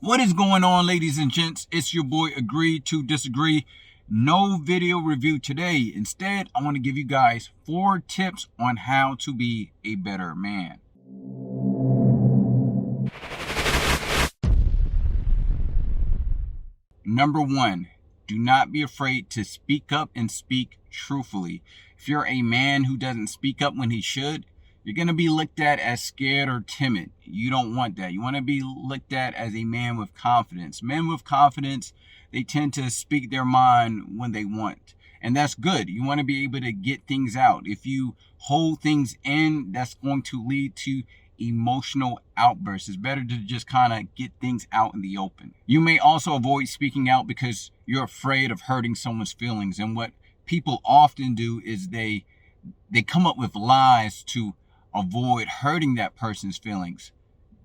What is going on, ladies and gents? It's your boy Agree to Disagree. No video review today. Instead, I want to give you guys 4 tips on how to be a better man. Number 1, do not be afraid to speak up and speak truthfully. If you're a man who doesn't speak up when he should, you're going to be looked at as scared or timid. You don't want that. You want to be looked at as a man with confidence. Men with confidence, they tend to speak their mind when they want. And that's good. You want to be able to get things out. If you hold things in, that's going to lead to emotional outbursts. It's better to just kind of get things out in the open. You may also avoid speaking out because you're afraid of hurting someone's feelings. And what people often do is they come up with lies to avoid hurting that person's feelings.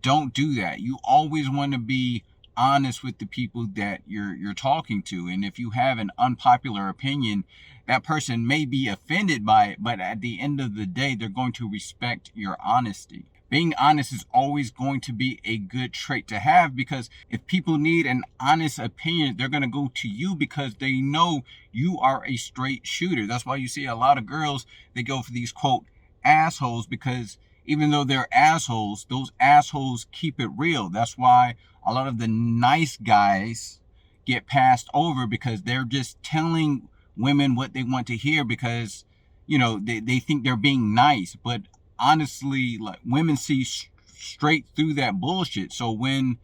Don't do that. You always want to be honest with the people that you're talking to. And if you have an unpopular opinion, that person may be offended by it, but at the end of the day, they're going to respect your honesty. Being honest is always going to be a good trait to have, because if people need an honest opinion, they're going to go to you because they know you are a straight shooter. That's why you see a lot of girls, they go for these quote assholes, because even though they're assholes, those assholes keep it real. That's why a lot of the nice guys get passed over, because they're just telling women what they want to hear, because they think they're being nice. But honestly, like, women see straight through that bullshit. So when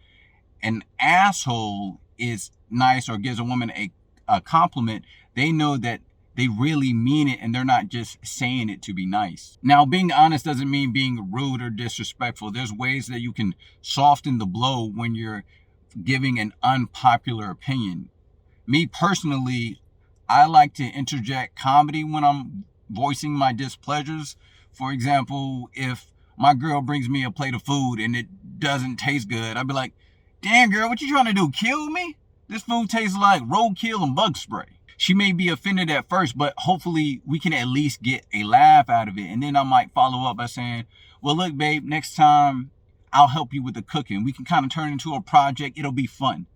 an asshole is nice or gives a woman a compliment, they know that they really mean it and they're not just saying it to be nice. Now, being honest doesn't mean being rude or disrespectful. There's ways that you can soften the blow when you're giving an unpopular opinion. Me personally, I like to interject comedy when I'm voicing my displeasures. For example, if my girl brings me a plate of food and it doesn't taste good, I'd be like, "Damn, girl, what you trying to do? Kill me? This food tastes like roadkill and bug spray." She may be offended at first, but hopefully we can at least get a laugh out of it. And then I might follow up by saying, "Well, look, babe, next time I'll help you with the cooking. We can kind of turn it into a project. It'll be fun."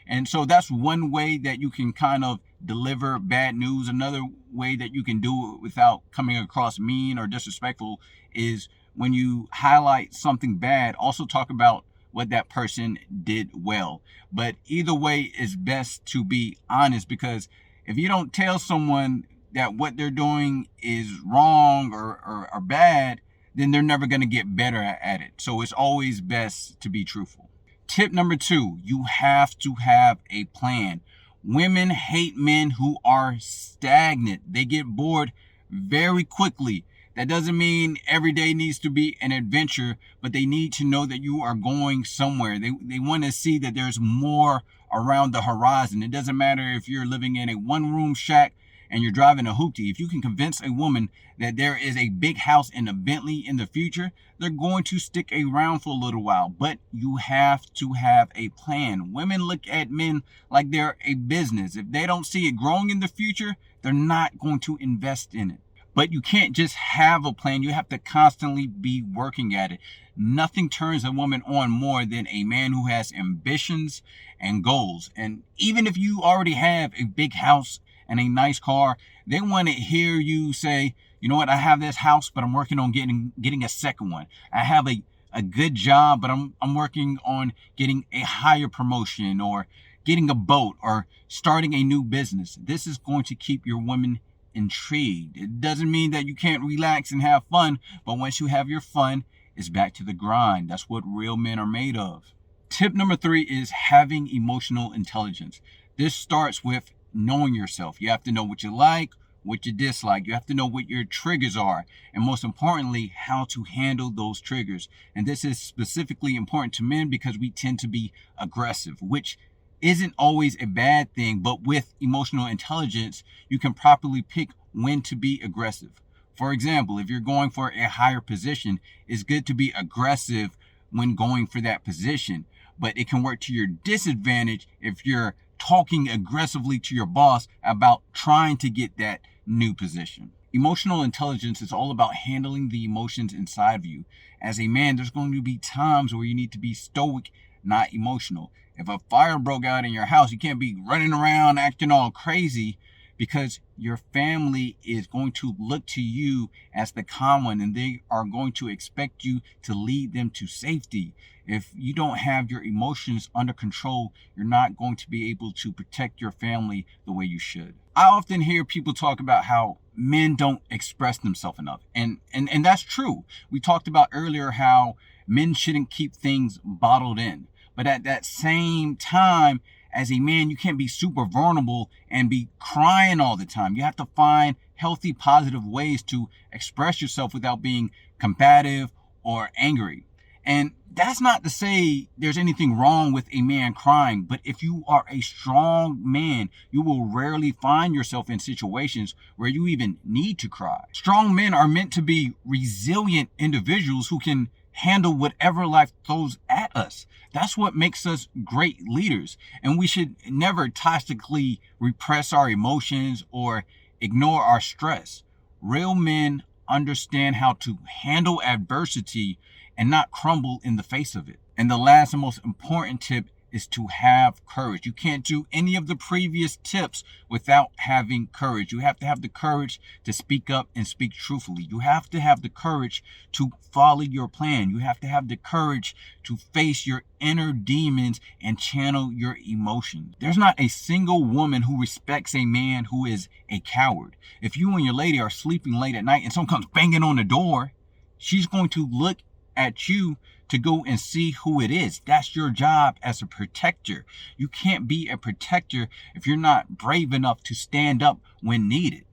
And so that's one way that you can kind of deliver bad news. Another way that you can do it without coming across mean or disrespectful is when you highlight something bad, also talk about what that person did well. But either way, it's best to be honest, because if you don't tell someone that what they're doing is wrong or bad, then they're never going to get better at it. So it's always best to be truthful. Tip number 2, you have to have a plan. Women hate men who are stagnant. They get bored very quickly. That doesn't mean every day needs to be an adventure, but they need to know that you are going somewhere. They want to see that there's more around the horizon. It doesn't matter if you're living in a one-room shack and you're driving a hoopty. If you can convince a woman that there is a big house in a Bentley in the future, they're going to stick around for a little while. But you have to have a plan. Women look at men like they're a business. If they don't see it growing in the future, they're not going to invest in it. But you can't just have a plan. You have to constantly be working at it. Nothing turns a woman on more than a man who has ambitions and goals. And even if you already have a big house and a nice car, they want to hear you say, "You know what, I have this house, but I'm working on getting a second one. I have a good job, but I'm working on getting a higher promotion, or getting a boat, or starting a new business." This is going to keep your woman intrigued. It doesn't mean that you can't relax and have fun, but once you have your fun, it's back to the grind. That's what real men are made of. Tip number 3 is having emotional intelligence. This starts with knowing yourself. You have to know what you like, what you dislike. You have to know what your triggers are, and most importantly, how to handle those triggers. And this is specifically important to men because we tend to be aggressive, which isn't always a bad thing, but with emotional intelligence, you can properly pick when to be aggressive. For example, if you're going for a higher position, it's good to be aggressive when going for that position, but it can work to your disadvantage if you're talking aggressively to your boss about trying to get that new position. Emotional intelligence is all about handling the emotions inside of you. As a man, there's going to be times where you need to be stoic, not emotional. If a fire broke out in your house, you can't be running around acting all crazy, because your family is going to look to you as the calm one, and they are going to expect you to lead them to safety. If you don't have your emotions under control, you're not going to be able to protect your family the way you should. I often hear people talk about how men don't express themselves enough. And that's true. We talked about earlier how men shouldn't keep things bottled in. But at that same time, as a man, you can't be super vulnerable and be crying all the time. You have to find healthy, positive ways to express yourself without being combative or angry. And that's not to say there's anything wrong with a man crying, but if you are a strong man, you will rarely find yourself in situations where you even need to cry. Strong men are meant to be resilient individuals who can handle whatever life throws at us. That's what makes us great leaders. And we should never toxically repress our emotions or ignore our stress. Real men understand how to handle adversity and not crumble in the face of it. And the last and most important tip is to have courage. You can't do any of the previous tips without having courage. You have to have the courage to speak up and speak truthfully. You have to have the courage to follow your plan. You have to have the courage to face your inner demons and channel your emotions. There's not a single woman who respects a man who is a coward. If you and your lady are sleeping late at night and someone comes banging on the door, she's going to look at you to go and see who it is. That's your job as a protector. You can't be a protector if you're not brave enough to stand up when needed.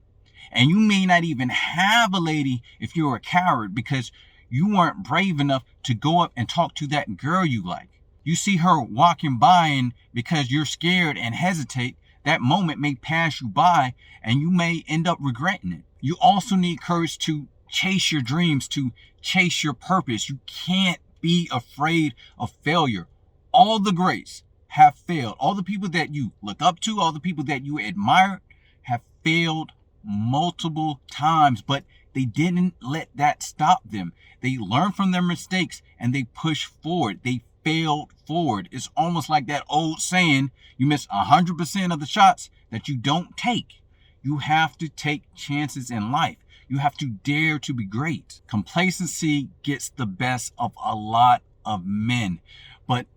And you may not even have a lady if you're a coward, because you weren't brave enough to go up and talk to that girl you like. You see her walking by, and because you're scared and hesitate, that moment may pass you by and you may end up regretting it. You also need courage to chase your dreams, to chase your purpose. You can't be afraid of failure. All the greats have failed. All the people that you look up to, all the people that you admire have failed multiple times, but they didn't let that stop them. They learned from their mistakes and they pushed forward. They failed forward. It's almost like that old saying, you miss 100% of the shots that you don't take. You have to take chances in life. You have to dare to be great. Complacency gets the best of a lot of men. But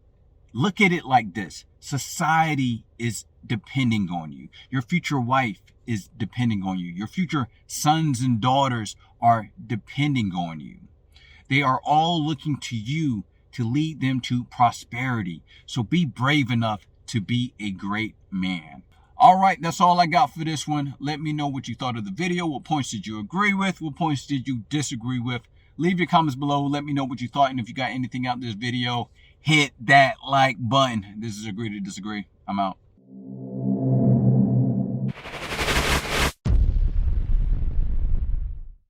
look at it like this. Society is depending on you. Your future wife is depending on you. Your future sons and daughters are depending on you. They are all looking to you to lead them to prosperity. So be brave enough to be a great man. All right, that's all I got for this one. Let me know what you thought of the video. What points did you agree with? What points did you disagree with? Leave your comments below. Let me know what you thought. And if you got anything out of this video, hit that like button. This is Agree to Disagree. I'm out.